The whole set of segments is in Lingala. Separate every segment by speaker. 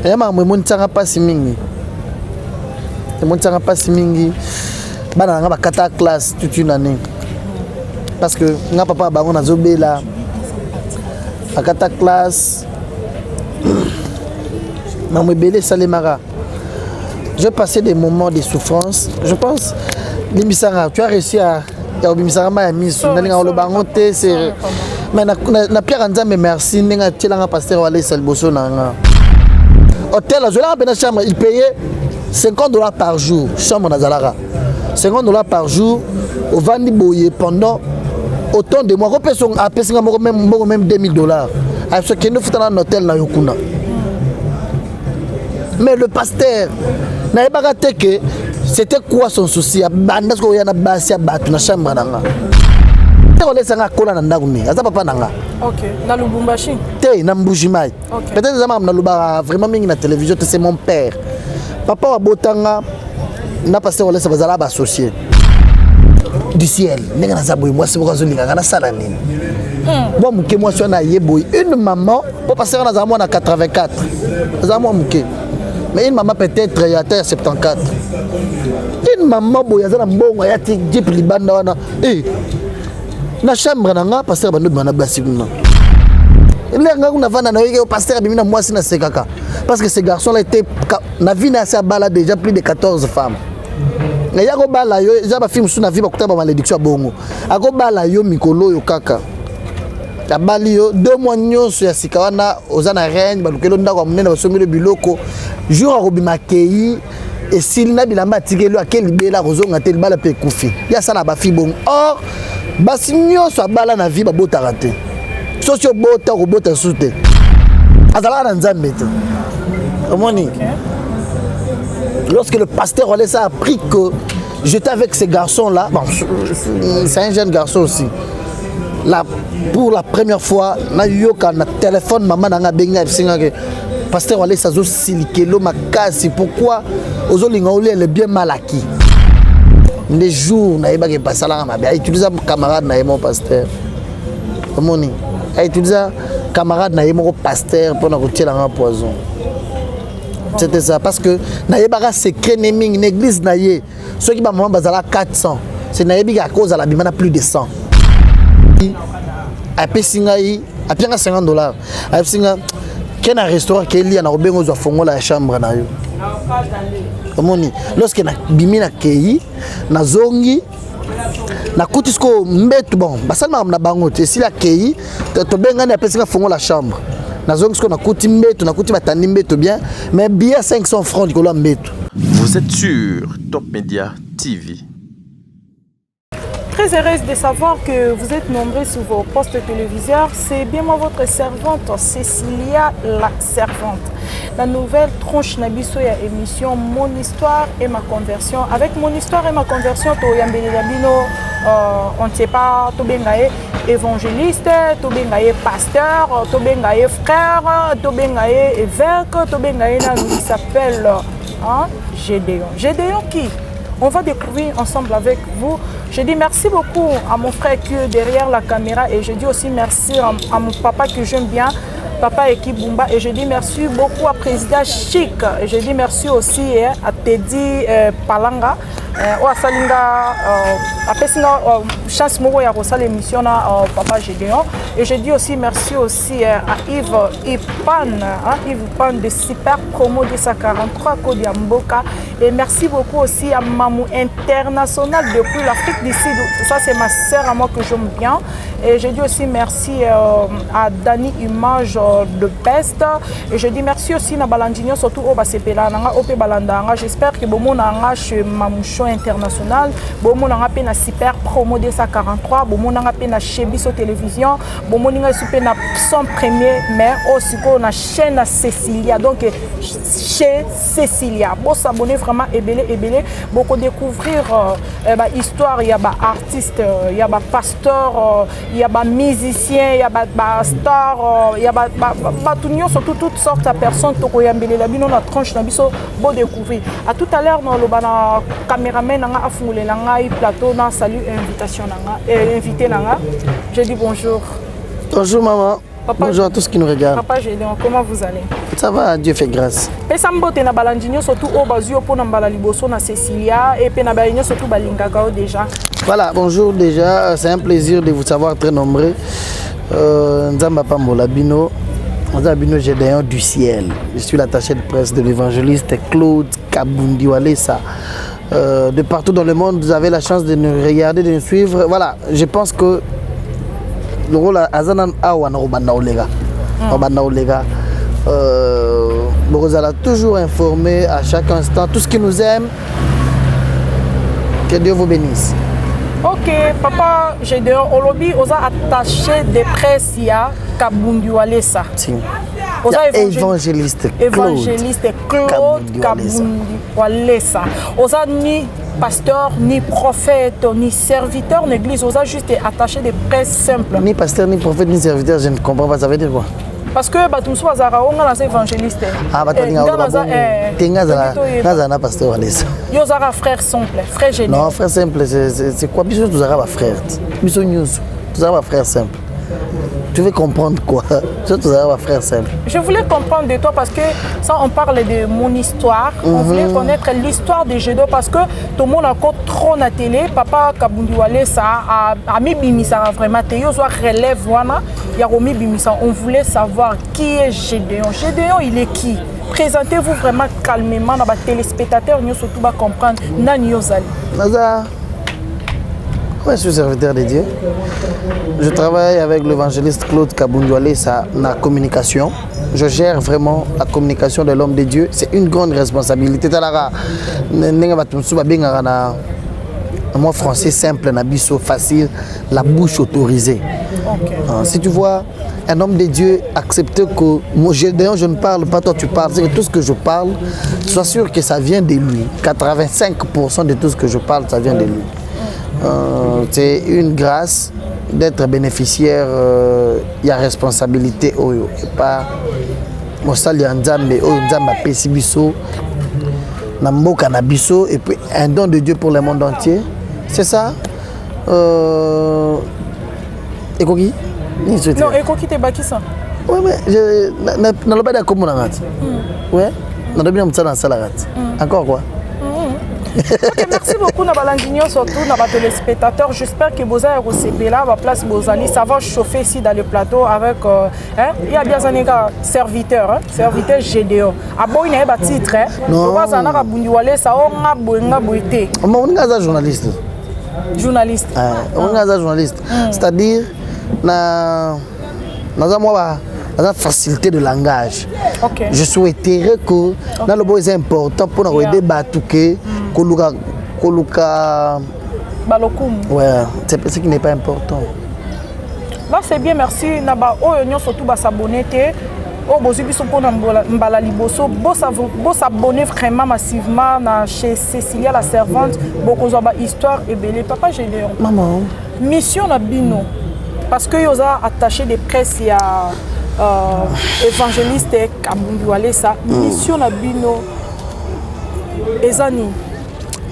Speaker 1: ya mama mon tsanga pasi mingi mon tsanga pasi mingi bana nga bakata classe toute une année parce que nga papa bango nazobela akata classe maman belé salemara. J'ai passé des moments de souffrance. Je pense limisanga tu as réussi à limisanga ma mise na le bango te c'est mais na Pierre Nzambe merci ninga télanga pasteur wale salboso nanga hôtel je l'ai dans chambre il payait $50 par jour chambre nazalaka $50 par jour au vandi boye pendant autant de mois repesson a pesinga même $2000 à ce que nous foutana un hôtel na yokuna mais le pasteur n'a pas raté que c'était quoi son souci banda ko yana basi abatu na chambre nanga on laisse un cola dans Nagouni. Ça papa nanga.
Speaker 2: Ok. Dans Lubumbashi.
Speaker 1: Té na Mbujimai. Peut-être ça m'a na vraiment mingi na télévision c'est mon père. Papa wa botanga na passé on laisse bazala ba associé. Du ciel. Nenga na zaboy moi c'est pourquoi je linga na sala nini. Moi muke moi sur na yeboy une maman pour passer na zamo na 84. Zamo muke. Mais une maman peut-être il y a 74. Une maman boya za na mbongo ya ti jeep libanda wana. Na chambre nanga pasteur bando bana basiguna il nga kuna vana na yeke pasteur bimina mwasi na sekaka parce que ce garçon là était na vie na sa bala déjà plus de 14 femmes na yako bala yo ja ba film sous na vie ba kutaba malédiction bongo ako bala yo mikolo yo kaka ta bali yo 2 mois nyonso ya sikawana ozana reine balukelo ndako munene basomile biloko jour akobima kei et s'il n'a bilamba tikelo akeli bela kozonga te bala pe kufi ya sana ba fi bongo or basi nyonso abala na vie babotaka te socio bota kobota su te azalaka na nzambe te omoni lorsque le pasteur Wallace a appris que j'étais avec ces garçons là bon, c'est un jeune garçon aussi là pour la première fois na yoka na téléphone maman nanga benga singa que pasteur Wallace azo silikelo makasi pourquoi ozolinga oli elle est bien mal acquis. Les jours na yeba ke pasala ma ba utiliser camarade na mon pasteur komoni a utiliser camarade na mon pasteur pour na kotiela nga poison c'était ça parce que na yeba ka secret naming une église na ye ceux qui ba maman bazala 400 c'est na yebi ka cause à la bimana plus de 100 a pesinga yi a pianga $50 a pesinga kena restaurant ke li na obengo zo fongola ya chambre na yo komoni lorsque na bimina kei na zongi na kutisko mbetu bon basalma na bango te si la kei to bengani apesika fongo la chambre na zongi sko na kuti mbetu na kuti batandi mbetu bien mais bien 500 francs de kolo mbetu.
Speaker 3: Vous êtes sur Top Media TV.
Speaker 2: Très heureuse de savoir que vous êtes nombreux sur vos postes téléviseurs. C'est bien moi votre servante, Cécilia la servante. La nouvelle tronche Nabiso ya émission Mon histoire et ma conversion. Avec Mon histoire et ma conversion, on ne sait pas, Tobengaye évangéliste, Tobengaye pasteur, Tobengaye frère, Tobengaye évêque, Tobengaye il s'appelle Gédéon. Gédéon qui? On va découvrir ensemble avec vous. Je dis merci beaucoup à mon frère qui est derrière la caméra et je dis aussi merci à mon papa que j'aime bien, papa Eki Bumba, et je dis merci beaucoup à Président Chic et je dis merci aussi à Teddy Palanga. Chance Moro ya Rosal émission na Papa Gédéon et je dis aussi merci aussi à Yves Pan de Super Promo de sa 43 Code Mboka et merci beaucoup aussi à Mamou International depuis l'Afrique du Sud. Ça c'est ma sœur à moi que j'aime bien et je dis aussi merci à Dani Image de Peste et je dis merci aussi à Balandinho surtout au Basepela nanga Ope Balandanga. J'espère que bomo nanga chez Mamoucho International bomo nanga pe na Super Promo de sa 43 bomo nanga pe na Chebiso télévision bomo nanga super na son premier mais aussi na chaîne Cécilia donc chez Cécilia bon s'abonner vraiment ebele beaucoup découvrir histoire il y a artiste il y a pasteur il y a musicien il y a star il y a tout surtout toutes sortes de personnes to koyambele la bino na tranche na biso beau découvrir à tout à l'heure dans le bana caméraman nanga afungule nanga plateau na salut invitation nanga invité nanga je dis bonjour.
Speaker 1: Bonjour maman. Bonjour à tous qui nous regardent.
Speaker 2: Papa Gédéon, comment vous allez?
Speaker 1: Ça va, Dieu fait grâce.
Speaker 2: Et ça m'a na balandinho surtout au bazio pour na balaliboso na Cecilia et puis na balinho surtout balingakao déjà.
Speaker 1: Voilà, bonjour déjà, c'est un plaisir de vous savoir très nombreux. Nzamba Pambola Bino, Bino Gédéon du ciel. Je suis l'attaché de presse de l'évangéliste Claude Kabundi Walesa. De partout dans le monde, vous avez la chance de nous regarder, de nous suivre. Voilà, je pense que le rôle à Azanan Awan Robanda Olega. Vous allez toujours informer à chaque instant tout ce qui nous aime. Que Dieu vous bénisse.
Speaker 2: Ok, papa Gédéon, Olobi, on a attaché des presse à Kabundi Walesa.
Speaker 1: Évangéliste
Speaker 2: Claude Kabundi Walesa. On a ni pasteur, ni prophète, ni serviteur d'église. On a juste attaché des presse simples.
Speaker 1: Ni pasteur, ni prophète, ni serviteur, je ne comprends pas, ça veut dire quoi?
Speaker 2: Parce que tout ça, on a évangéliste.
Speaker 1: Ah, bah, tu as pasteur Walesa.
Speaker 2: Il y a frère simple, frère général.
Speaker 1: Non, frère simple, c'est quoi? Bisous, tu as frère. Bisous, news. Tu as frère simple. Tu veux comprendre quoi? Tu as frère simple.
Speaker 2: Je voulais comprendre de toi parce que ça, on parle de mon histoire. On voulait connaître l'histoire de Gédéon parce que tout le monde a encore trop na télé. Papa Kabundi Walesa a mis Bimisa vraiment. Il y a relève, il y a remis Bimisa. On voulait savoir qui est Gédéon. Gédéon, il est qui? Présentez-vous vraiment calmement dans les téléspectateurs. Nous surtout comprendre. Nani Yozali.
Speaker 1: Ouais, je suis serviteur de Dieu. Je travaille avec l'évangéliste Claude Kabundi Walesa dans la communication. Je gère vraiment la communication de l'homme de Dieu. C'est une grande responsabilité. Moi, français simple, nabiso facile, la bouche autorisée.
Speaker 2: Okay.
Speaker 1: Si tu vois un homme de Dieu accepter que moi, Gédéon, je ne parle pas, toi tu parles, c'est que tout ce que je parle, sois sûr que ça vient de lui. 85% de tout ce que je parle, ça vient de lui. C'est une grâce d'être bénéficiaire. Il y a responsabilité et pas mosali nzambe nzamba pesi biso na mboka na biso et puis un don de Dieu pour le monde entier. C'est ça. Ekoki?
Speaker 2: Non, Ekoki te bakisa.
Speaker 1: Oui, mais na loba da komo na ngati. Ouais. Na lobi na mtsana na sala ngati. Encore quoi?
Speaker 2: Okay, merci beaucoup na balandinho surtout na téléspectateurs. J'espère que vous avez reçu là la place Bozali. Ça va chauffer ici dans le plateau avec il y a bien un serviteur, serviteur Gédéon. Abo il y a un titre. Non. Pas ça na Kabundi Walesa on a boinga boité.
Speaker 1: On est journaliste.
Speaker 2: Journaliste.
Speaker 1: On est journaliste. C'est-à-dire na la facilité de langage.
Speaker 2: Okay.
Speaker 1: Je souhaiterais que dans le bois est important pour nous aider batouké koluka
Speaker 2: balokum.
Speaker 1: Ouais, c'est ce qui n'est pas important.
Speaker 2: Là c'est bien, merci naba oyo surtout ba s'abonner té o bozu biso pona mbala liboso bo s'abonner vraiment massivement na chez Cecilia la servante beaucoup ba histoire et belé papa Gédéon.
Speaker 1: Maman.
Speaker 2: Mission na bino parce que yoza attaché des presse à évangéliste Kabundi Walesa. Mission na bino ezani.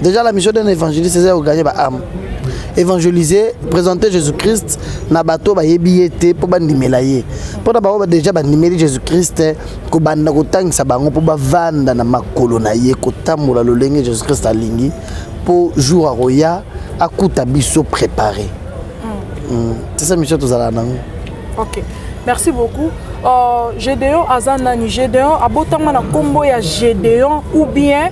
Speaker 1: Déjà la mission d'un évangéliste c'est de gagner ba âme. Évangéliser, présenter Jésus-Christ na bato ba yebiete pour bandimela ye. Pour d'abord déjà bandimeli Jésus-Christ ko banda ko tangisa bango pour ba vanda na makolo na ye ko tamola lolenge Jésus-Christ alingi pour jour à roya akuta biso préparé. C'est ça mission tous à la nango.
Speaker 2: OK. Merci beaucoup. Gédéon Azanani, Gédéon abotama na kombo ya Gédéon ou bien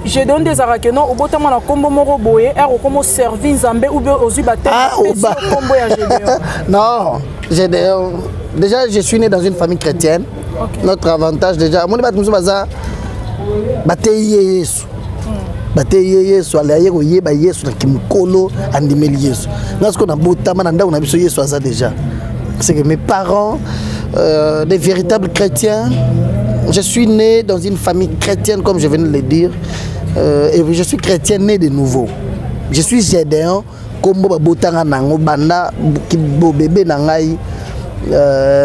Speaker 2: Gédéon des Arakeno abotama na kombo moko boye ero komo servir Nzambe ou bien ozu baté kombo ya Gédéon.
Speaker 1: Non, Gédéon. Déjà je suis né dans une famille chrétienne. Okay. Notre avantage déjà mon batmuso baza baté Yesu. Baté Yesu alaye ko yeba Yesu na kimkolo andimeli Yesu. Nasko na botama na ndako na biso Yesu aza déjà. C'est que mes parents, des véritables chrétiens, je suis né dans une famille chrétienne, comme je viens de le dire, et je suis chrétien né de nouveau. Je suis Gédéon, comme Botanga Nango, Banda, bébé Nangai,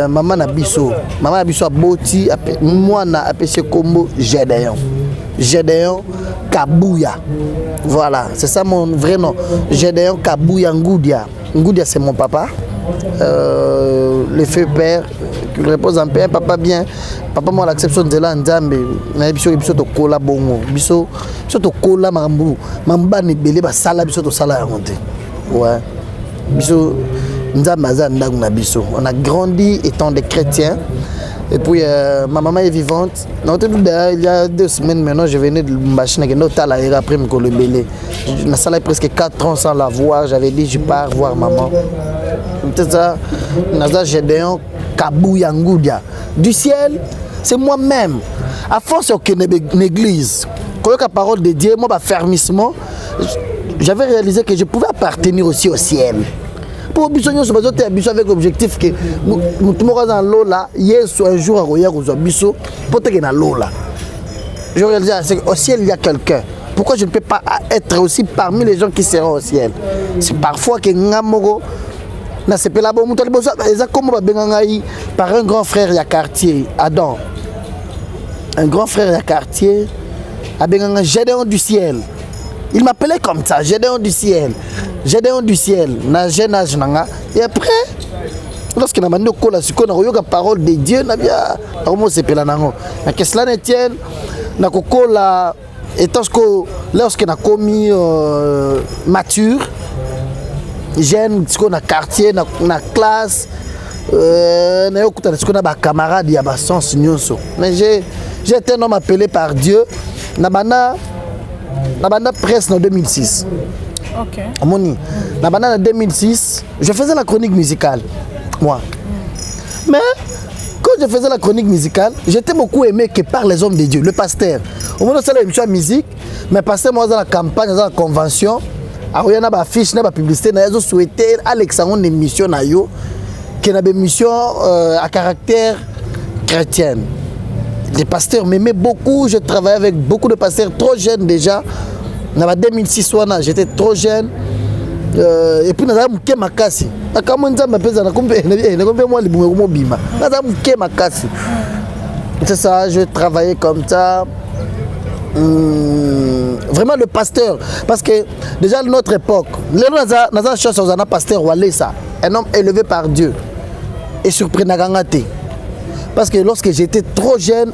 Speaker 1: maman Nabiso. Maman Nabiso a boti, moi na appelé Kombo Gédéon. Gédéon Kabouya. Voilà, c'est ça mon vrai nom. Gédéon Kabouya Ngoudia. Ngoudia, c'est mon papa. Le feu père qu'il repose en paix. Papa bien, papa moi l'acception de là nzambe. Na biso to kola bongo. Biso to kola mambu. Mamba ni belé ba sala biso to sala ya monte. Ouais. Biso nzambe azanda na biso. On a grandi étant des chrétiens. Et puis ma maman est vivante. Il y a 2 semaines maintenant, je venais de machine après me le belé. Na sala presque 4 ans sans la voir. J'avais dit je pars voir maman. C'est ça. Naza Gédéon Kabou Yangoudia. Du ciel, c'est moi-même. À force aucune église, quand la parole de Dieu, moi, fermissement, j'avais réalisé que je pouvais appartenir aussi au ciel. Pour bisogno so bazote biso avec objectif que mutu moko dans l'eau là yesu un jour akoya kozwa biso pote que na l'eau là. Je réalise au ciel il y a quelqu'un. Pourquoi je ne peux pas être aussi parmi les gens qui seront au ciel? C'est parfois que ngamoko na sepela bo mutu liboso eza comme babengangai par un grand frère ya quartier Adam. Un grand frère ya quartier abenganga Gédéon du ciel. Il m'appelait comme ça, Gédéon du ciel. Gédéon du ciel, na jeune âge nanga. Et après, lorsque na mando kola siko na yoka parole de Dieu na bia comment s'appelle nango. Na que cela ne tienne na kokola étant que lorsque na commis mature jeune siko na quartier na classe na yokuta siko na ba camarades ya ba sens nyonso. Mais j'ai été un homme appelé par Dieu na bana presse en 2006.
Speaker 2: Ok.
Speaker 1: Moni, en 2006, je faisais la chronique musicale, moi. Mais quand je faisais la chronique musicale, j'étais beaucoup aimé que par les hommes de Dieu, le pasteur. Au moment où c'est l'émission musique, mais le pasteur, moi, dans la campagne, dans la convention, il y a une affiche, une publicité, ils ont souhaité Alexandre une émission, qui est une émission à caractère chrétien. Les pasteurs m'aimaient beaucoup, je travaillais avec beaucoup de pasteurs trop jeunes déjà. En 2006, j'étais trop jeune. Et puis, c'est ça, je travaillais comme ça. Vraiment le pasteur. Parce que déjà à notre époque, un pasteur, un homme élevé par Dieu. Et surpris Nagangate. Parce que lorsque j'étais trop jeune,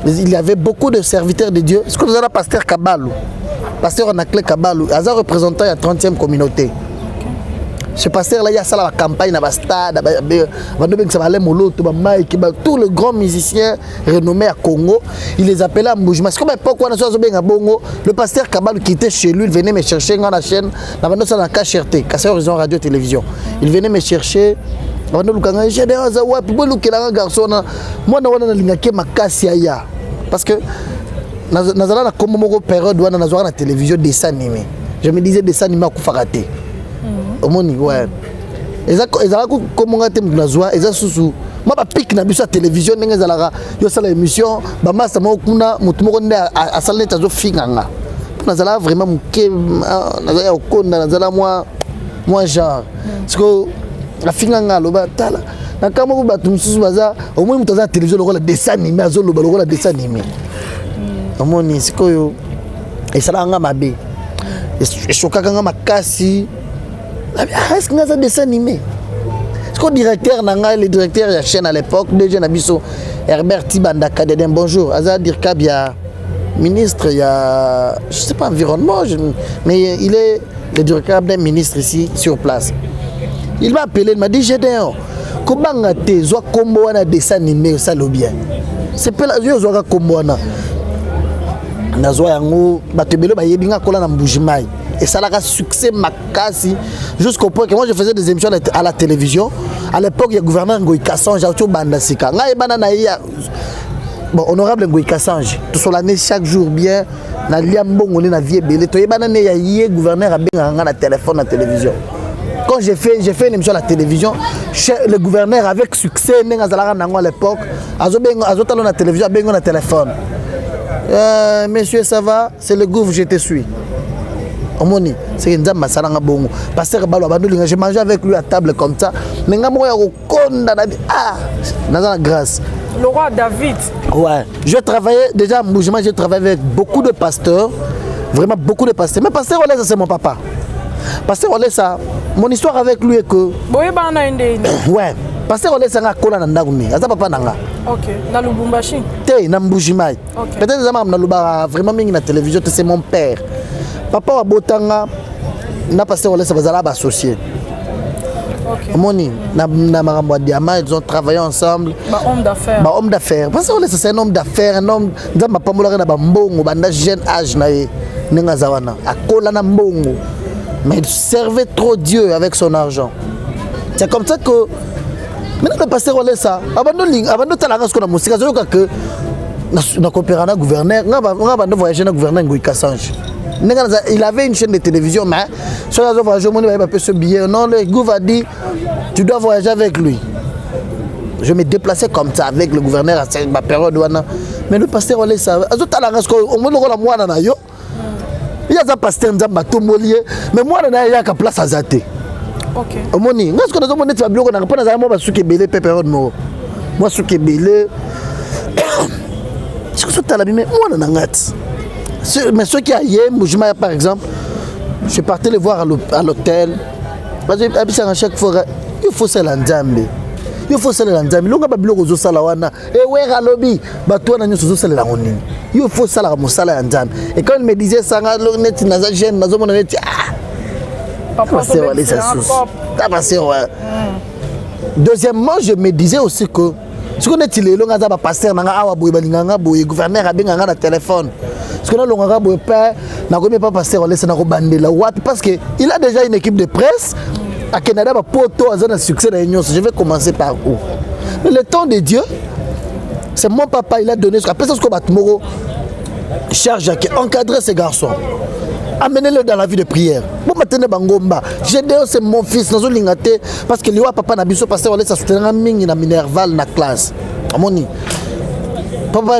Speaker 1: il y avait beaucoup de serviteurs de Dieu. Ce que nous avons pasteur Kabalou. Pasteur Anakle Kabalou, il représentant de la 30e communauté. Ce pasteur-là, il y a ça la campagne, dans le stade, tous les grands musiciens renommés à Congo, il les appelait à Mboujima. C'est comme à l'époque où le pasteur Kabalou qui était chez lui, il venait me chercher dans la chaîne, dans la KHRT, Kassé Horizon Radio Télévision. Il venait me chercher. Moi, parce que dans la période où on a la télévision dessin animé, je me disais dessin animé à Koufaraté. Ouais. Et ça, comment on a et ça, sous moi, je pique la télévision, je suis à l'émission, je suis à vraiment moi genre parce que la finanga loba tala na kama ko batu mususu baza au moins mutaza télévision lokola dessin animé azoloba lokola dessin animé omoni sikoyo esalanga mabe eshokaka nga makasi est-ce que ngaza dessin animé siko directeur nanga le directeur de la chaîne à l'époque déjà na biso Herbert Tibanda Kadeden bonjour aza dire kabia ministre il y a je sais pas environnement mais il est le directeur d'un ministre ici sur place. Il m'a appelé, il m'a dit Gédéon, comment tu as combo un dessin animé ça le bien. C'est pas la joie de combo na. Nazoa yango batebelo ba yebinga kola na mbujimai. Et ça a succès makasi jusqu'au point que moi je faisais des émissions à la télévision. À l'époque il y a gouverneur Ngoï Kassange, Jaucho Bandasika. Ngai bana na ya bon honorable Ngoï Kassange. Tout sur l'année chaque jour bien na liambongo na vie belé. To yebana ne ya yé gouverneur a benga na téléphone na télévision. Quand j'ai fait une émission à la télévision, le gouverneur avec succès, à l'époque, à la télévision, à la téléphone. Monsieur, ça va? C'est le gouffre, je te suis. C'est une dame, j'ai mangé avec lui à table comme ça. Ah, grâce.
Speaker 2: Le roi David.
Speaker 1: Ouais. Je travaillais déjà en mouvement, j'ai travaillé avec beaucoup de pasteurs, vraiment beaucoup de pasteurs. Mais pasteur Olesa, c'est mon papa. Pasteur Olesa, Mon histoire avec lui est que ouais, pasteur on laisse un kola na ndaguni. Aza papa nanga.
Speaker 2: OK. Na Lubumbashi.
Speaker 1: Te na Mbujimai.
Speaker 2: Okay.
Speaker 1: Peut-être zama na luba vraiment mingi na télévision, c'est mon père. Papa wa botanga na pasteur on laisse bazala ba associé.
Speaker 2: OK.
Speaker 1: Moni na marambo diamant, ils ont travaillé ensemble.
Speaker 2: Homme d'affaires.
Speaker 1: Homme d'affaires. Parce que c'est un homme d'affaires, un homme nzamba pamola na ba mbongo banda jeune âge na ye ninga zawana. Akola na mbongo. Mais il servait trop Dieu avec son argent. C'est comme ça que maintenant le pasteur Olé ça, abandonne talanga ce qu'on a musique, que na coopérer na gouverneur, na voyager na gouverneur Ngui Kassange. Il avait une chaîne de télévision, mais sur la voyage, on va payer ce billet. Non, le gouvernement a dit tu dois voyager avec lui. Je me déplaçais comme ça avec le gouverneur à cette période. Mais le pasteur Olé ça, au moins le moi na yo. Il y a un pasteur Nzamba Tomolier, mais moi je n'ai pas place à Zate.
Speaker 2: OK.
Speaker 1: Au moni, moi ce que nous avons dit, c'est que nous avons pas dans moi souké belé période moi. Moi souké belé. Je suis à la bime, moi na ngat. Mais ceux qui aillent, Moujima par exemple, je partais les voir à l'hôtel. Parce que à chaque fois il faut se l'Nzambe. Il faut se l'Nzambe. Longa ba biloko zo sala wana. E wera lobi, ba toi na nyoso zo sala la ngoni. Il faut ça la mosala Nzambe. Et quand il me disait ça lo net na za jeune na zo mona net papa c'est aller ça sous. Ta passé ouais. Deuxièmement, je me disais aussi que ce qu'on est il longa za ba pasteur na awa boy balinganga boy gouverneur abenga na téléphone. Ce qu'on a longa boy père na ko pas pasteur on laisse na ko bandela wapi parce que il a déjà une équipe de presse. À Canada, un succès dans l'Union. Je vais commencer par où? Mais le temps de Dieu, c'est mon papa, il a donné ce qu'on a charge à encadrer ces garçons. Amenez-le dans la vie de prière. Bon, maintenant, Bangomba. J'ai dit, c'est mon fils, nous avons parce que le papa n'a pas besoin parce qu'on laisse soutenir un ming dans Minerval dans la classe. Amoni. Papa,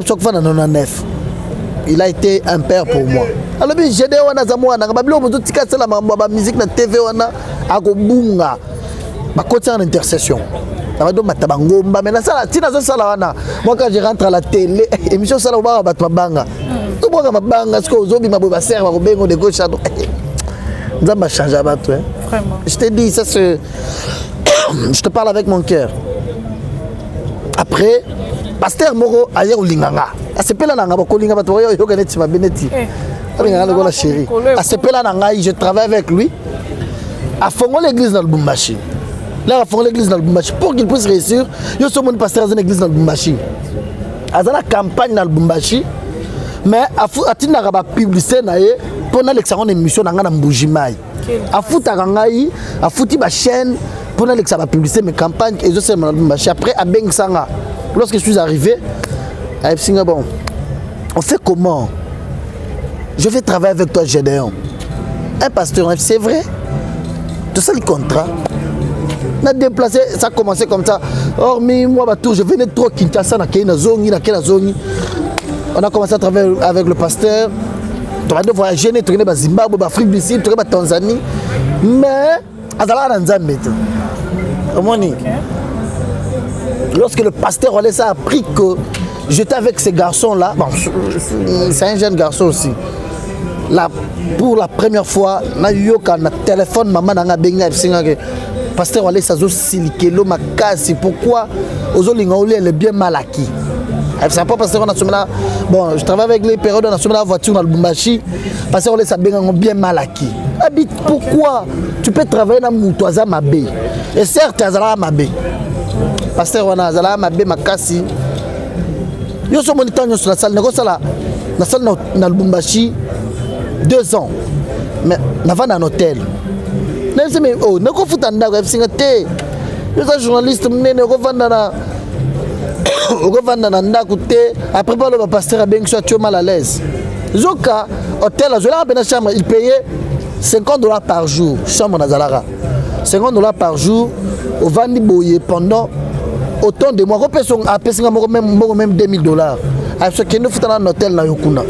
Speaker 1: il a été un père pour moi. Alors, j'ai dit, on a la musique na TV, on a agobunga. Ma côté en intercession. Mais moi, quand je rentre à la télé, émission ça va battre ma banga. Tout le monde ma banga, ce que vous avez ma serre, ma bengo de gauche à droite. Ça m'a changé à battre.
Speaker 2: Vraiment.
Speaker 1: Je te dis, ça c'est. Je te parle avec mon cœur. Après, pasteur Moro, ailleurs au Linganga. C'est pas là, je travaille avec lui à fonder l'église dans le Bumbashi. Là, à fonder l'église dans le Bumbashi pour qu'il puisse réussir. Je suis mon pasteur dans l'église dans le Bumbashi. À la campagne dans le Bumbashi, mais à Tina Raba publicité pour l'examen d'émission dans le Mbujimai. À Foutangaï, à Fouti ma chaîne pour l'examen publicité mes campagnes et je sais dans le Bumbashi. Après à Bengsanga, lorsque je suis arrivé, bon, on fait comment? Je vais travailler avec toi, Gédéon. Un pasteur, c'est vrai. Tout ça, le contrat. On a déplacé, ça a commencé comme ça. Hormis moi, je venais trop Kinshasa, on a commencé à travailler avec le pasteur. On a dû voyager, tourner au Zimbabwe, en Afrique du Sud, tourner en Tanzanie. Mais, lorsque le pasteur a appris que j'étais avec ces garçons-là, bon, c'est un jeune garçon aussi. Là, pour la première fois, j'ai eu un téléphone, maman a benga pasteur Wale Sazo Silikelo Makasi. Pourquoi Ozolingaouli elle est bien mal acquis? C'est pas parce qu'on a là. Bon, je travaille avec les périodes, on a la voiture dans le Bumbashi. Pasteur Wale Sabenga bien mal acquis. Habite, pourquoi tu peux travailler dans Moutouaza Mabé? Et certes, Azala Mabé. Pasteur Wana Azala Mabé Makasi. Yo so moniteur sur la salle, la salle dans le Bumbashi 2 ans. Mais n'avant un hôtel. Je me oh, ne ko futanda ko FCT. Je suis journaliste, ne ko vanda na ndako te. Après pas le pasteur a bien que soit mal à l'aise. Zoka hôtel, je l'ai dans chambre, il payait $50 par jour, chambre dans Zalara. $50 par jour au Vandi Boye pendant autant de mois. Repensons à Pessinga même $2000. À ce qui nous fout dans un hôtel na Yokuna.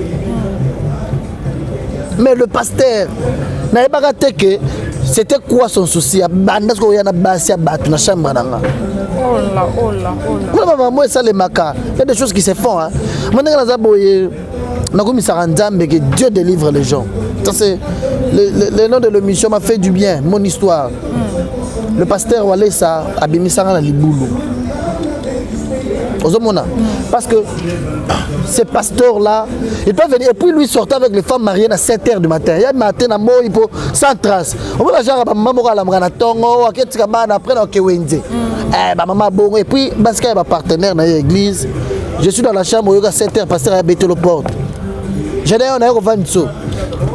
Speaker 1: Mais le pasteur n'a pas raté que c'était quoi son souci? Il y a des choses qui se font. Que Dieu délivre les gens. le nom de l'émission m'a fait du bien, mon histoire. Le pasteur Walesa a bémissé à Liboulou. Parce que ces pasteurs-là, ils peuvent venir. Et puis lui sortait avec les femmes mariées à 7h du matin. Il y a matin, il faut sans trace. On va dire que maman a tongo, après maman bon. Et puis parce qu'il y a un partenaire dans l'église, je suis dans la chambre, il y a 7h, le pasteur a bêté le porte. J'ai dit on a un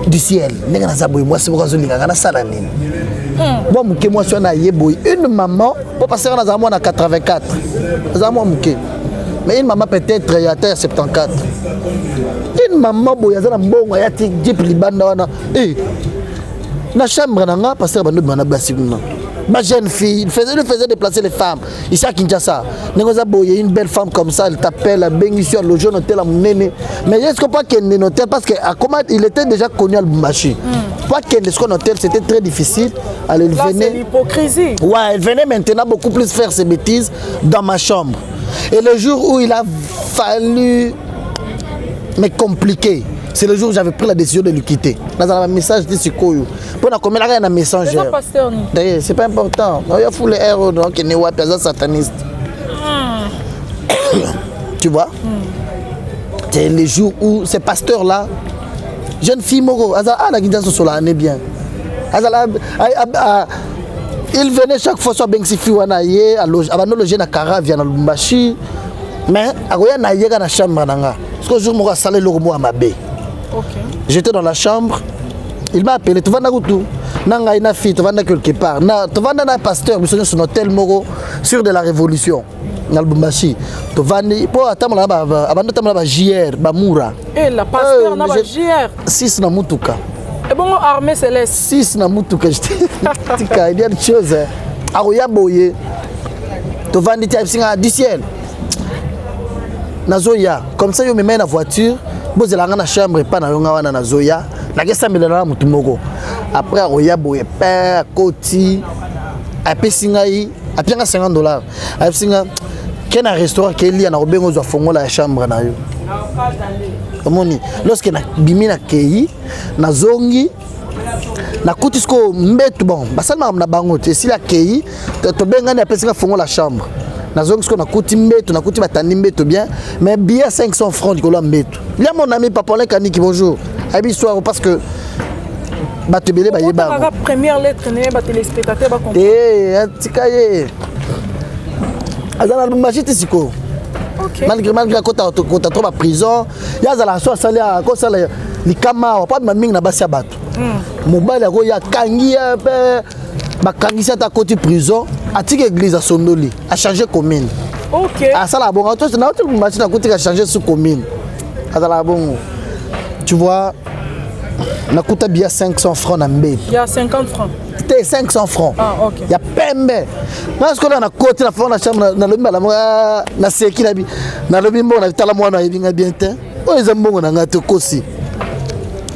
Speaker 1: du ciel. Moi c'est pourquoi je dis moi moi suis une maman pour passer dans un mois à 84. Mais une maman peut-être il y a 74. Une maman boy a bon ya ti dip libanda na na chambre nanga pasteur bando bana basibuna. Ma jeune fille, il faisait déplacer les femmes. Ici à Kinshasa, une belle femme comme ça, elle t'appelle, elle bénit sur le jeune hôtel à mon néné. Mais est-ce que pas qu'elle est hôtel parce qu'il était déjà connu à Lubumbashi. Pas qu'elle est hôtel, c'était très difficile. Elle venait.
Speaker 2: C'est l'hypocrisie.
Speaker 1: Ouais, elle venait maintenant beaucoup plus faire ses bêtises dans ma chambre. Et le jour où il a fallu me compliquer, c'est le jour où j'avais pris la décision de lui quitter. Dans un message de Sikoyo. Pour combien il y a un message. C'est pas important. Il y a les héros donc il n'est pas sataniste. Tu vois? C'est le jour où ces pasteurs là, jeune fille Moro, la guidance sur la année bien. Il venait chaque fois sur Bensifi Wanaye, à loger na Caravia na Lubumbashi, mais à Goya na yega na chambre nanga. Parce que jour Moro a salé le romo à ma baie. J'étais dans la chambre, il m'a appelé, tu vas na Goutou, nanga ina fille, tu vas na quelque part, tu vas na pasteur, nous sommes sur l'hôtel Moro, sur de la révolution, na Lubumbashi. Tu vas na, pour attendre là-bas, avant de t'amener JR, Bamura.
Speaker 2: Et la pasteur na JR.
Speaker 1: 6 na Mutuka.
Speaker 2: Et bon, armée céleste.
Speaker 1: 6 na Mutuka, il y a des choses. Aroya Boye, tu vas na du ciel. Nazoya, comme ça, je me mets dans la voiture. Vous allez dans la chambre et pas dans la Zoya. La question est là, après, Aroya Boye, père, Koti, après Singaï, après $50. Après Singaï, quel est un restaurant qui est lié à la chambre? Lorsque bimi na kei na zongi na kutisko mbetu bon basala na bango te si la kei to bengani apesika fongo la chambre na zongi sko na kuti mbetu na kuti batandi mbetu bien mais bien 500 francs dikolo mbetu. Il y a mon ami Papolin Kaniki bonjour abi soir parce que batebele ba yeba
Speaker 2: la première lettre né ba téléspectateur ba comprendre
Speaker 1: tikaye azala mbachiti siko. Okay. Malgré quand tu as trop à prison, il y a la chose à la cause les camarades, pas de mamie na basia bato. Mobile il y a kangi ba kangi ça à côté prison, à tique église à Sondoli, a changé commune.
Speaker 2: OK.
Speaker 1: À ça la bon, toi c'est na tout machine à côté a changé sous commune. À ça la bon. Tu vois na coûte bien 500 francs na mbé.
Speaker 2: Il y a 50 francs.
Speaker 1: 500 francs.
Speaker 2: Ah, OK.
Speaker 1: Il y a pembe. Parce que là, on a côté la chambre, na lobby na seki na bi. Na lobby mo na tala mwana yebinga bien te. O ezambongo na ngate kosi.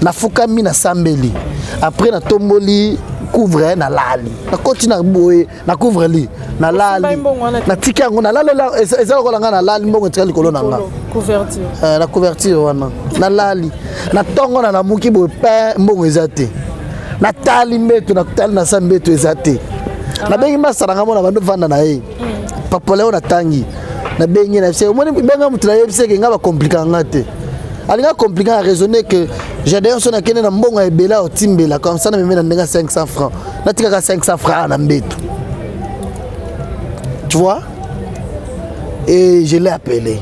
Speaker 1: Na fukami na sambeli. Après na tomboli couvre na lali. Na côté na boye, na couvre li. Na lali. Na tika ngo na lali ezalo ko langa na lali mbongo tika likolo na nga.
Speaker 2: Couverture.
Speaker 1: La couverture wana. Na lali. Na tongo na muki boye pe mbongo ezate. Natali mbetu na kutali na sambetu ezate. Na bengi masaranga mona bandu vanda na ye. Papoleo na tangi. Na bengi na se omoni benga mutu na yebise ke ngaba compliquer ngate. Alinga compliquer à raisonner que j'ai d'ailleurs son akene na mbongo ebela o timbela comme ça na meme na ndenga 500 francs. Na tika 500 francs na mbetu. Tu vois? Et je l'ai appelé.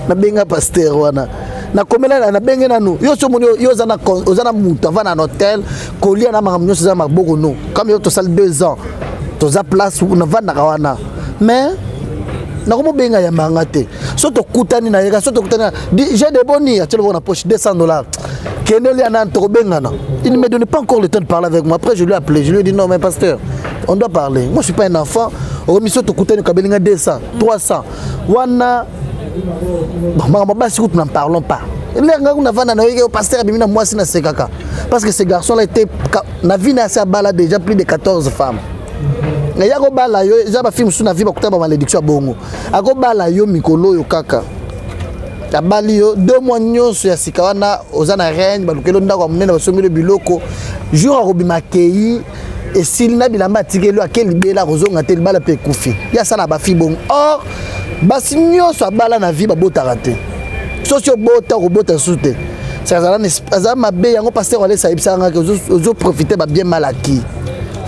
Speaker 1: Na benga pasteur wana. Na komela na benge nanu yo so moni yo ozana mutu va na hôtel kolia na makamnyo za maboko no comme yo to sal 2 ans to za place où na va na kawana mais na komo benga ya mangate so to kutani na yeka so to kutani j'ai des boni a tellement na poche $200 keno lia na to benga na il ne me donne pas encore le temps de parler avec moi. Après je lui ai appelé, je lui ai dit non mais pasteur on doit parler, moi je suis pas un enfant au mission to kutani kabelinga 200 300 wana. Bon, n'en parlons pas. Parce que ces garçons-là étaient. La vie n'a déjà plus de 14 femmes. Il y a des films sur la vie qui ont malédiction à Bongo. Il y a des mikolo yo kaka. abali yo 2 mois nyonso ya sika wana oza na reine balukelo ndako monene basomeli biloko jour akobima kei esili na bilamba atikeli akeli bela kozonga te libala pe kufi ya sala bafi bon or basi nyonso abala na vie babotaka te soki obota kobota su te aza mabe yango pasteur Wallace ayebisaka ngaki ozoprofite babien mal acquis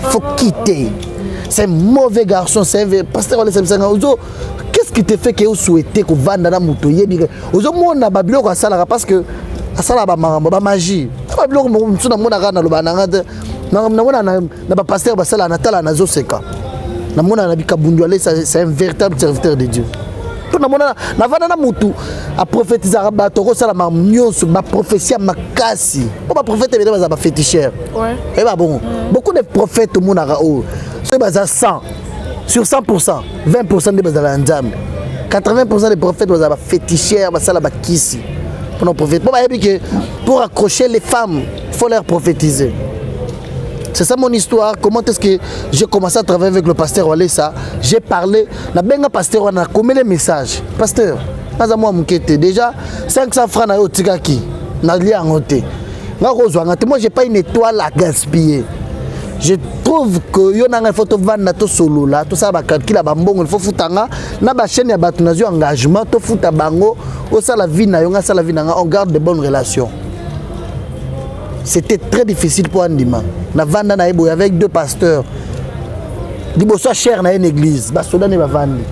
Speaker 1: faut quitter c'est un mauvais garçon c'est un pasteur Wallace ayebisaka qu'est-ce qui te fait que vous souhaitez que vanda na muto yebi ozomona babiloko asalaka parce que asala ba makambo ba magie babiloko mtu na mona kana loba nanga na mona na ba pasteur basala na tala na zoseka na mona na bikabundu Wallace c'est un véritable serviteur de Dieu. Na mona na vanda na mutu a prophétiser bato ko sala ma nyonso ba prophétie makasi po ba prophète bele ba féticheur ouais et ba bon beaucoup de prophètes mona ka o so ba 100 sur 100% 20% de bazala nzambe 80% des prophètes bazala féticheurs basala ba kisi pour nos prophètes bon ba yebi que pour accrocher les femmes faut leur prophétiser. C'est ça mon histoire. Comment est-ce que j'ai commencé à travailler avec le pasteur Wallace? J'ai parlé, na benga pasteur on a commis les messages. Pasteur, moi déjà 500 francs na yo tikaki na lia ngote. Moi j'ai pas une étoile à gaspiller. Je trouve que yo nanga photo vendre to solo là, tout ça ba calcul ba mbongo il faut futanga na ba chaîne ya batu na zo engagement to futa bango o ça la vie na yo nga ça la vie na on garde de bonnes relations. C'était très difficile pour Andima. Na vanda na ebo avec 2 pasteurs. Libo soit cher na une église, ba soda ne ba vandi.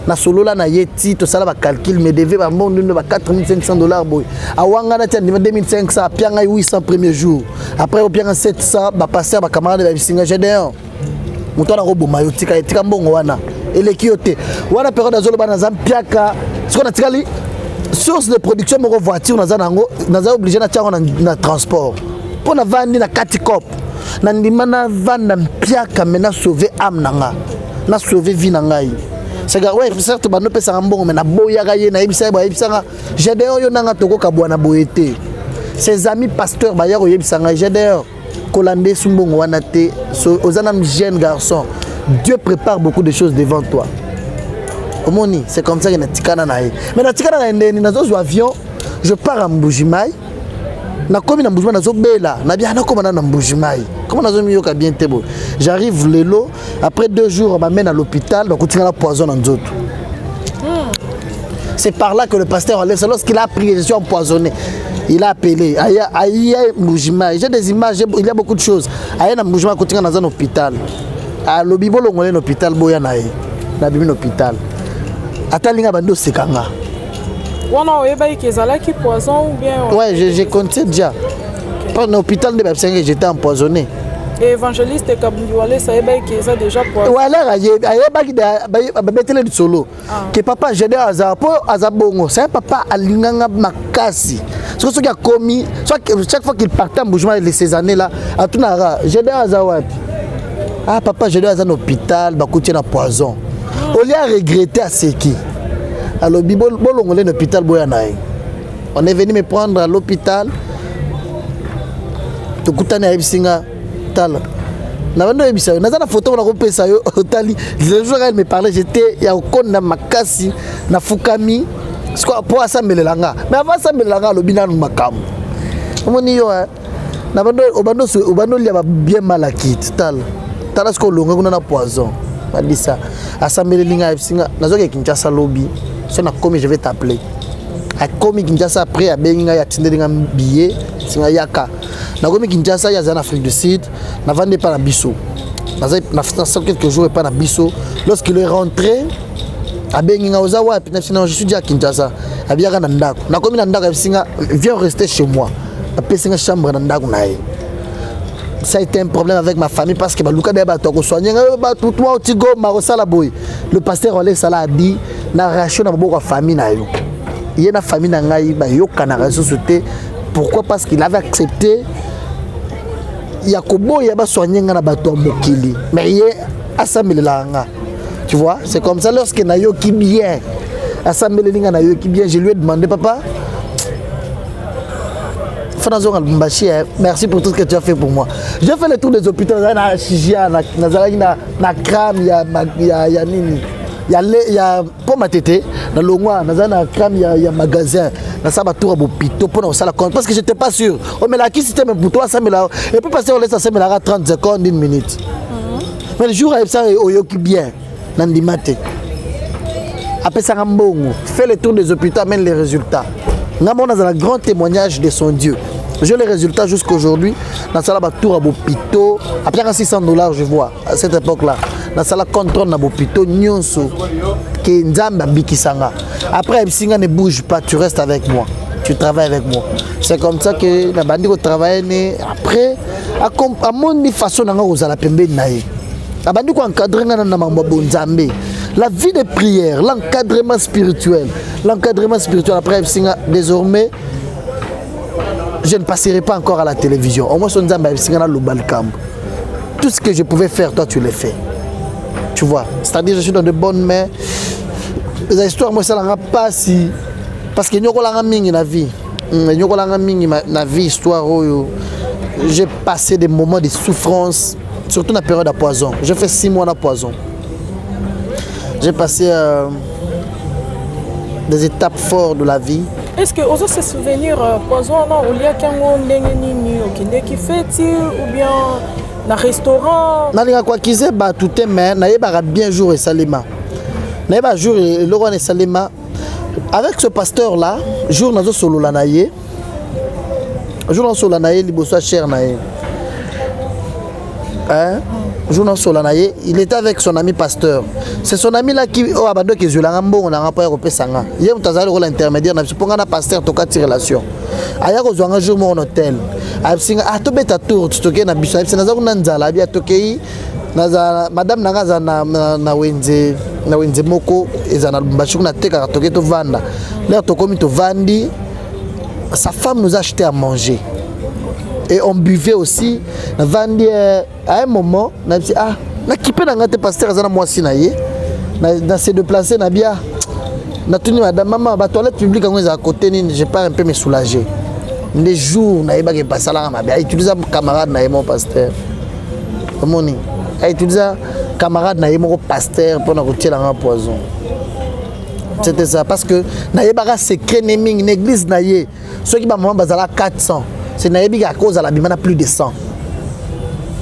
Speaker 1: Na solo la na yeti to sala ba calcul me devait ba monde de ba $4,500 boy. Awanga na tia 2500 pianga 800 premier jour. Après au pianga 700 ba pasteur ba camarade ba bisinga Gédéon. Muto na robo mayo tika mbongo wana. Ele kiote. Wana période azolo ba na zampiaka. Siko na tikali source de production moko voiture na zanango na za obligé na tia na transport. Pour na vandi na katikop na ndima na vanda mpiaka mena sauver âme nanga na sauver vie nangai c'est que ouais certes bano pesa mbongo mena boya ga ye na ibisa ba ibisa Gédéon yo nanga toko ka bwana boyete ses amis pasteurs ba ya ko yebisa nga Gédéon kolande sumbongo wana te ozana jeune garçon Dieu prépare beaucoup de choses devant toi omoni c'est comme ça que na tikana na ye mais na tikana na ndeni na zo avion je pars à Mbujimai na komi na Mbujimai na zo bela na bien na koma na Mbujimai comment na zo miyoka bien tebo j'arrive lelo après 2 jours on m'amène à l'hôpital donc on la poison en nzoto. C'est par là que le pasteur lorsqu'il a appris que je suis empoisonné il a appelé aïe Mbujimai j'ai des images il y a beaucoup de choses aïe na Mbujimai continue dans un hôpital à lobibolo ngolé hôpital boya na na bimi hôpital atalinga bando sekanga.
Speaker 2: Wana oyeba ikezala ki poison ou bien
Speaker 1: ouais j'ai compté déjà par l'hôpital de Babsengue j'étais empoisonné.
Speaker 2: Et évangéliste Kabundi Wallace sayeba ikeza déjà poison.
Speaker 1: Voilà ayeba ki ba betele du solo que papa Gédéon azapo azabongo c'est papa alinganga makasi ce qui a commis chaque fois qu'il partait en Mbujimai ces années là à tunara Gédéon azawapi ah papa Gédéon azan hôpital ba koutier na poison au lieu de regretter à ce qui alors bolongolé l'hôpital boyanaï on est venu me prendre à l'hôpital to kutana ebisinga tala na bando ebisa na za na photo na kopesa yo tali le jour elle me parlait j'étais ya okona makasi na fukami quoi pour asambelelanga mais avant asambelelanga lobina makam omoni yo na bando lia bien malaki tala ce ko longa kuna na poison badisa asambelelinga ebisinga nazoke Kinshasa lobby so na komi je vais t'appeler a komi Kinshasa après a benga ya tindelinga billet singa yaka na komi Kinshasa ya en Afrique du Sud na vende pas na biso na fait quelques jours et pas na biso lorsqu'il est rentré a benga ozawa puis je suis dit à Kinshasa a biaka na ndako na komi na ndako singa viens rester chez moi a pesinga chambre na ndako na ye. Ça a été un problème avec ma famille parce que Baluka de Bato ko soigner tout toi au Tigo Marosala boy. Le pasteur Wallace a dit na ration na beaucoup famille na yo. Il y a na famille na ngai ba yo kana ressuscité. Pourquoi? Parce qu'il avait accepté Yakobo ya ba soigner na bato mokili. Mais il assemblé là nga. Tu vois? C'est comme ça lorsque na yo qui bien. Assemblé linga na yo qui bien, je lui ai demandé papa merci pour tout ce que tu as fait pour moi. J'ai fait le tour des hôpitaux, na Chijia, na Kram, ya nini. il y a pour ma tête dans le mois dans crème il y a magasin dans ça tour à Bopito pour ça la compte parce que j'étais pas sûr oh mais là qui c'était même pour toi ça me là et puis passer on laisse ça me là 30 secondes une minute mais le jour ça oyoki bien nandimate après ça ngambongo fait le tour des hôpitaux amène les résultats ngamo dans un grand témoignage de son Dieu. J'ai les résultats jusqu'à aujourd'hui. Dans la tour à Bopito, après $600, je vois, à cette époque-là. Dans la contrôle à Bopito, Nyonso, qui est Nzamba Bikisanga. Après, Singa ne bouge pas, tu restes avec moi. Tu travailles avec moi. C'est comme ça que la bande travaille. Après, à mon façon, on a la pembe naïe. La bande encadré dans Nzambe. La vie de prière, l'encadrement spirituel. Après, Singa, désormais, je ne passerai pas encore à la télévision. Au moins, tout ce que je pouvais faire, toi, tu l'as fait. Tu vois, c'est-à-dire je suis dans de bonnes mains. Les histoires, moi, ça ne pas si... Parce que nous avons la vie. Nous avons la vie, histoire. J'ai passé des moments de souffrance, surtout dans la période à poison. J'ai fait 6 mois à poison. J'ai passé des étapes fortes de la vie.
Speaker 2: Est-ce que vous avez souvenir poison au lieu d'un qui fait ou bien dans restaurant
Speaker 1: na quoi qui c'est ba tout mais na yeba bien jour et salima na yeba jour et le roi et salima avec ce pasteur là jour nazo solo la naye jour nazo solo la naye liboso cher naye hein jour nazo solo la naye il était avec son ami pasteur. C'est son ami là qui a abandonné que je l'ai on a pas repéré sanga hier on t'a rôle intermédiaire na pour un pasteur to quatre relation aya ko zwanga jour mon hôtel a singa a to beta tour to ke na biso a singa za kuna nzala bia to ke na madame nanga za na wenze moko ezana mbashu na teka to ke to vanda là to komi to vandi sa femme nous a acheté à manger et on buvait aussi na vandi à un moment na dit ah na kipé na ngate pasteur za na mwasi na ye na se déplacer na bia na tuni madame maman ba toilette publique en à côté ni je pars un peu me soulager les jours na yeba ke pasala ma bia utiliser camarade na mon pasteur moni a utiliser camarade na mon pasteur pour na retirer un poison. C'était ça parce que na yeba secret naming une église na ye ceux qui ba maman bazala 400 c'est na yebi à cause à la bimana plus de 100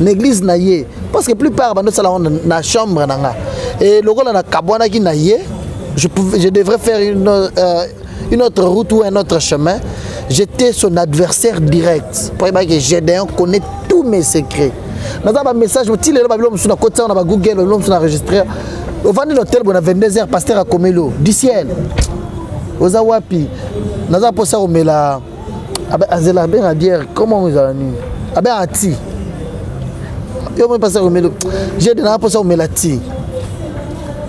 Speaker 1: l'église na ye parce que plupart bando sala na chambre nanga et le rôle na kabwana ki na ye je devrais faire une autre route ou un autre chemin. J'étais son adversaire direct pour que Gédéon connaît tous mes secrets. Dans un message je tire le babylone sur côté on a Google l'homme sur enregistré au vendre l'hôtel on a 22h pasteur à Komelo du ciel aux awapi dans un poste on met la azela bien bière comment vous allez abe ati yo me passer au Komelo j'ai de na poste on met la ti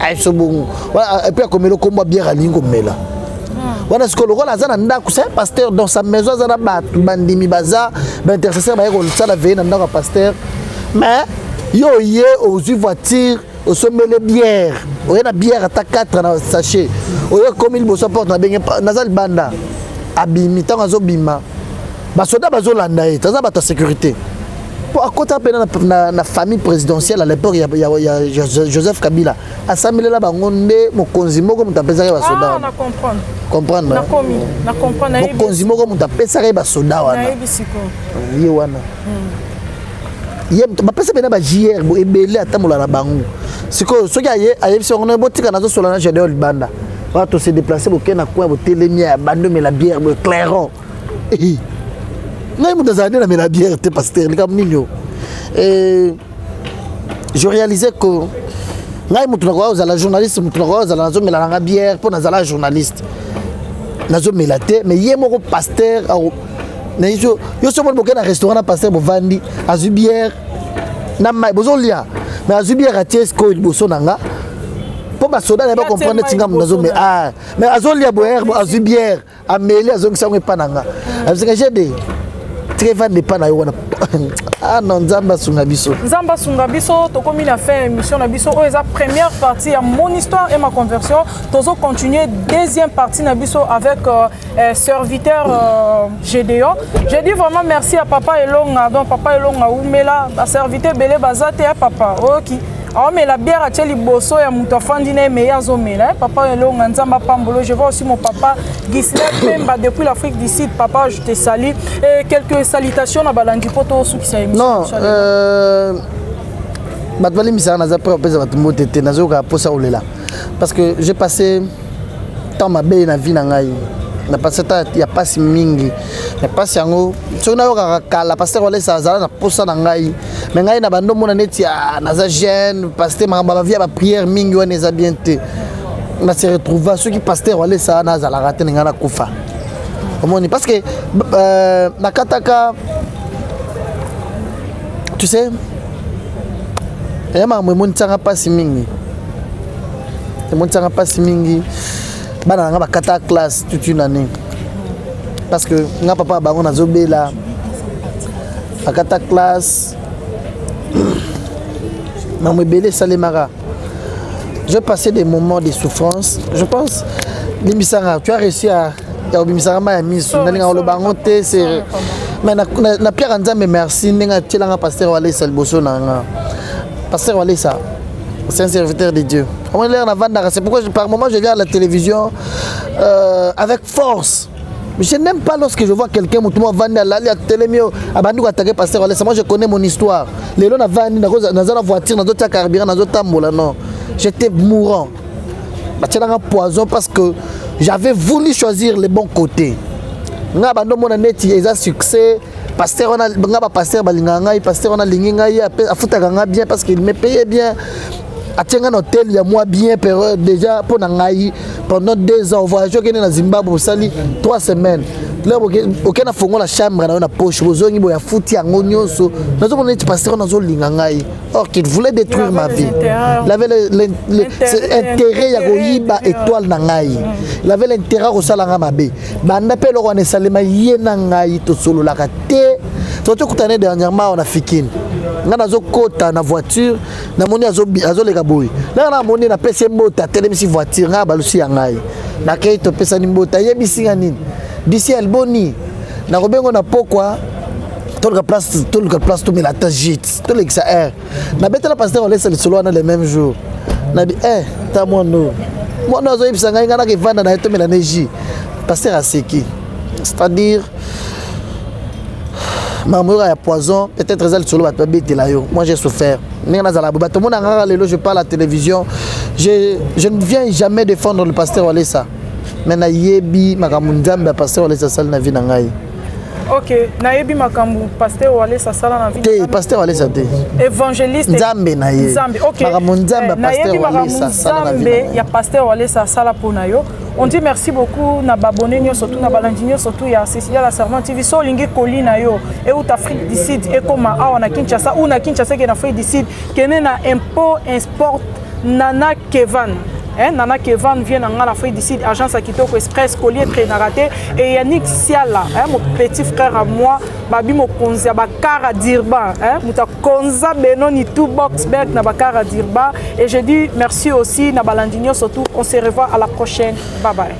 Speaker 1: ay so bon voilà et puis à Komelo comme bière à lingo mela voilà ce que le rôle azana ndako c'est pasteur dans sa maison azana bandimi baza intercesseur ba ko sala veille na ndako pasteur mais yo yé aux voitures au sommet les bières on a bière à 4 na sachet on comme il bosse porte na benga nazal banda abimi tant azo bima ba soda bazo landa et ça ba ta sécurité pour à côté na famille présidentielle à l'époque il y a Joseph Kabila assemblée là bangonde mokonzi moko mutapesa ba soda
Speaker 2: na
Speaker 1: comprendre
Speaker 2: na comprendre
Speaker 1: mokonzi moko mutapesa ba soda wana
Speaker 2: na ebisiko
Speaker 1: ye wana ye bapesa bena ba JR bo ebele atamola na bango siko soki aye biso ngona botika nazo sola na Gédéon libanda va to se déplacer bo kena kwa bo telemia bando mais la bière bo clairon ngai mutazana na la bière te pasteur comme nino et je réalisais que ngai mutu na kwa la journaliste mutu na kwa nazo mela na bière pour nazala journaliste nazo melate mais ye moko pasteur na yo so mo bokena restaurant na pasteur bo vandi azu bière na mai bozolia mais azu bière atiesko il boso nanga pour ba soda na ba comprendre tinga nazo mais mais azolia boire azu bière ameli azongisa ngwe pananga parce que j'ai des très fan de pana yo ah non Nzamba sunga biso to
Speaker 2: komi na fait émission na biso o eza première partie à mon histoire et ma conversion tozo continuer deuxième partie na biso avec serviteur Gédéon. Je dis vraiment merci à papa Elonga donc papa Elonga oumela ba serviteur belé bazate à papa OK Ah mais la bière a teli bosso ya muto afandi na meilleur zomela. Papa elonga nzamba pambolo. Je vois aussi mon papa Gisler Pemba depuis l'Afrique du Sud. Papa, je te salue. Et quelques salutations à Balandi Poto sous qui s'est
Speaker 1: Non, Batbali Misara n'a pas pu te nazoka posa olela. Parce que j'ai passé tant ma belle na vie na ngai. Na passé ta ya passe mingi. Na passe yango. So na yoka kala pasteur wale sa zala na posa na ngai. Mais ngai na bando mona neti ya naza jeune, pasteur ma vie ba prière mingi wana eza bien te. Na se retrouva ceux qui pasteur wale sa na zala raté ngana kufa. Omoni parce que na kataka tu sais et ma moi mon tsanga passe mingi. Mon tsanga passe mingi. Bana nga bakata classe toute une année. Parce que nga papa bango na zobela. Bakata classe. Maman belé salemara. J'ai passé des moments de souffrance. Je pense Bimisara, tu as réussi à Bimisara ma mise na lo bango te c'est mais na Pierre Nzambe merci nga tcelanga pasteur Wale Salboso na pasteur Wale ça. C'est un serviteur de Dieu. C'est pourquoi par moment je viens à la télévision avec force. Mais je n'aime pas lorsque je vois quelqu'un qui va à la télévision. Moi je connais mon histoire. Les gens dans la voiture, dans d'autres carburants, dans d'autres tambours. Non, j'étais mourant. J'étais dans un poison parce que j'avais voulu choisir les bons côtés. Nga bando mona neti eza succès. Pasteur on a nga pasteur balinganga, pasteur on a linginga a futaka nga bien parce qu'il me payait bien. A un hôtel, il y a moi bien période déjà pour Nangaï pendant 2 ans. On voyage au Zimbabwe pour sali 3 semaines. Là, aucun a fondu la chambre dans la poche. Vous avez dit foutu en oignon. Nous avons dit pasteur dans le Lingangaï. Or qu'il voulait détruire ma vie. Il avait l'intérêt à Goyiba étoile Nangaï. Il avait l'intérêt au Salanga Mabé. Man appelle au Rwanda Salema Yenangaï to solo la raté. Surtout que l'année dernièrement on a fikin. Nga zo kota na voiture na moni azo leka boy là na moni na pese mbota telemisi voiture nga balusi ya ngai na kei to pesa ni mbota yebisi nga nini d'ici alboni na robengo na pokwa tout le place tout la tajit tout le ça air na beta la pasteur on laisse le solo na le même jour na bi ta mono zo yebisa nga na ke vanda na to la neji pasteur aseki c'est-à-dire Mamoura a poison, peut-être que solo va te là. Moi j'ai souffert. Je parle à la télévision. Je ne viens jamais défendre le pasteur Walesa. Mais na yebi makamundambe pasteur Walesa sal na vie na ngai.
Speaker 2: OK, na yebi makambu pasteur Walesa sal na vie.
Speaker 1: Te pasteur Walesa te.
Speaker 2: Évangéliste
Speaker 1: Nzambe na ye.
Speaker 2: Nzambe. OK.
Speaker 1: Makamundambe pasteur Walesa sal na vie.
Speaker 2: Il y a pasteur Walesa sala pona yo. On dit merci beaucoup na babonné surtout na balandinyo surtout ya Cécilia la servante TV so lingi kolina yo et ou Afrique du Sud et comme a na Kinshasa ou na Kinshasa que na Afrique du Sud kene na import export Nana Kevan. Nana Kevan vient en Afrique du Sud, agence à Kitoko Express, collier très raté. Et Yannick Siala, mon petit frère à moi, Babi mo konza bakara dirba, muta konza benoni tout boxberg na bakara dirba. Et je dis merci aussi na balandinyo surtout. On se revoit à la prochaine. Bye bye.